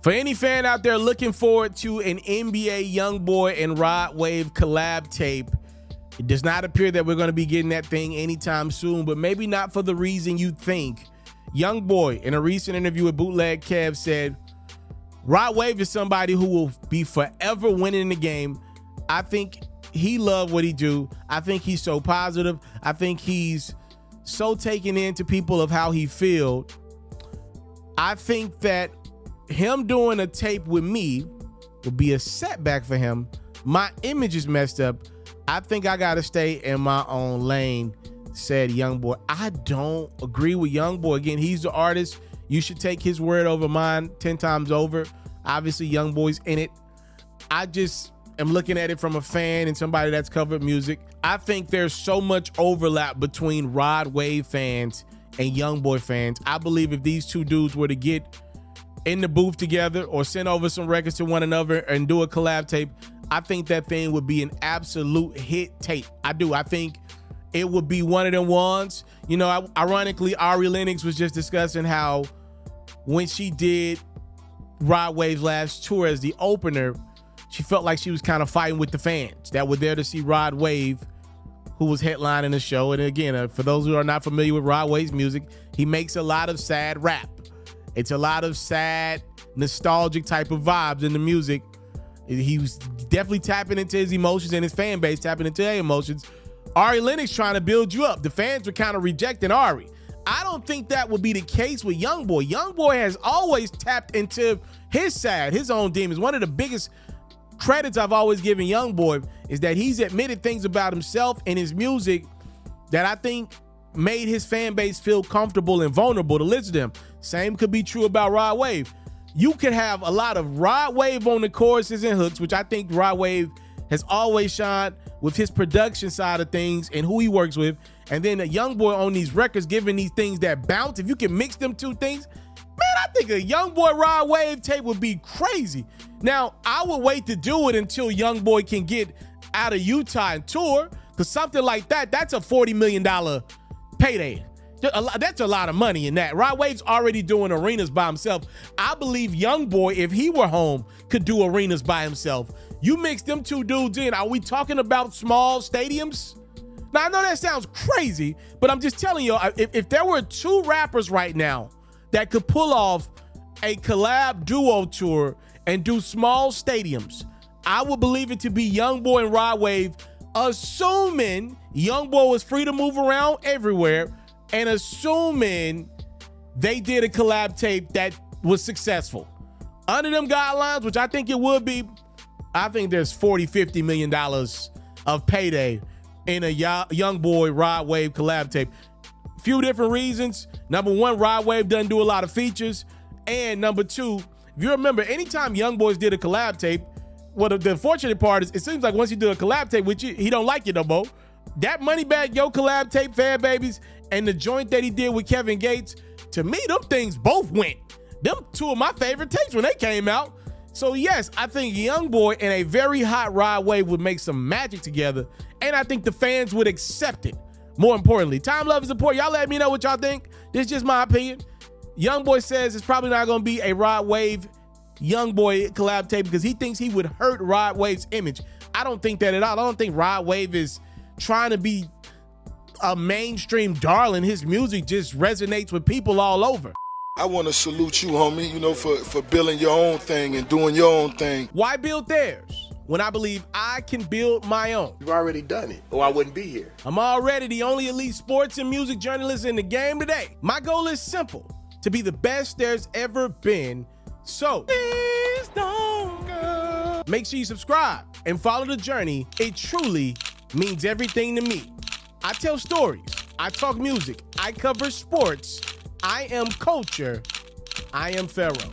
For any fan out there looking forward to an NBA Youngboy and Rod Wave collab tape, it does not appear that we're going to be getting that thing anytime soon, but maybe not for the reason you think. Youngboy, in a recent interview with Bootleg Kev, said, Rod Wave is somebody who will be forever winning the game. I think he loved what he do. I think he's so positive. I think he's so taken into people of how he feel. I think that him doing a tape with me would be a setback for him. My image is messed up. I think I gotta stay in my own lane, said Youngboy. I don't agree with Youngboy. Again, he's the artist. You should take his word over mine 10 times over. Obviously, Youngboy's in it. I just am looking at it from a fan and somebody that's covered music. I think there's so much overlap between Rod Wave fans and Youngboy fans. I believe if these two dudes were to get in the booth together or send over some records to one another and do a collab tape, I think that thing would be an absolute hit tape. I do. I think it would be one of them ones. You know, ironically, Ari Lennox was just discussing how when she did Rod Wave's last tour as the opener, she felt like she was kind of fighting with the fans that were there to see Rod Wave, who was headlining the show. And again, for those who are not familiar with Rod Wave's music, he makes a lot of sad rap. It's a lot of sad, nostalgic type of vibes in the music. He was definitely tapping into his emotions and his fan base tapping into their emotions. Ari Lennox trying to build you up. The fans were kind of rejecting Ari. I don't think that would be the case with Youngboy. Youngboy has always tapped into his side, his own demons. One of the biggest credits I've always given Youngboy is that he's admitted things about himself and his music that I think made his fan base feel comfortable and vulnerable to listen to him. Same could be true about Rod Wave. You could have a lot of Rod Wave on the choruses and hooks, which I think Rod Wave has always shined with his production side of things and who he works with. And then a Youngboy on these records giving these things that bounce. If you can mix them two things, man, I think a Youngboy Rod Wave tape would be crazy. Now, I would wait to do it until Youngboy can get out of Utah and tour, because something like that, that's a $40 million payday. That's a lot of money in that. Rod Wave's already doing arenas by himself. I believe Youngboy, if he were home, could do arenas by himself. You mix them two dudes in, are we talking about small stadiums? Now, I know that sounds crazy, but I'm just telling you, if there were two rappers right now that could pull off a collab duo tour and do small stadiums, I would believe it to be Youngboy and Rod Wave, assuming Youngboy was free to move around everywhere and assuming they did a collab tape that was successful. Under them guidelines, which I think it would be, I think there's $40–50 million of payday in a Youngboy Rod Wave collab tape. Few different reasons. Number one, Rod Wave doesn't do a lot of features. And number two, if you remember, anytime Youngboys did a collab tape, well, the unfortunate part is it seems like once you do a collab tape with you, he don't like you no more. That Moneybagg Yo collab tape, Fan Babies, and the joint that he did with Kevin Gates, to me, them things both went. Them two of my favorite tapes when they came out. So yes, I think Youngboy and a very hot Rod Wave would make some magic together, and I think the fans would accept it. More importantly, time, love, and support. Y'all let me know what y'all think. This is just my opinion. Youngboy says it's probably not going to be a Rod Wave Youngboy collab tape because he thinks he would hurt Rod Wave's image. I don't think that at all. I don't think Rod Wave is trying to be a mainstream darling. His music just resonates with people all over. I want to salute you, homie, you know, for building your own thing and doing your own thing. Why build theirs when I believe I can build my own? You've already done it, or I wouldn't be here. I'm already the only elite sports and music journalist in the game today. My goal is simple, to be the best there's ever been. So, please don't go. Make sure you subscribe and follow the journey. It truly means everything to me. I tell stories, I talk music, I cover sports, I am culture, I am Pharaoh.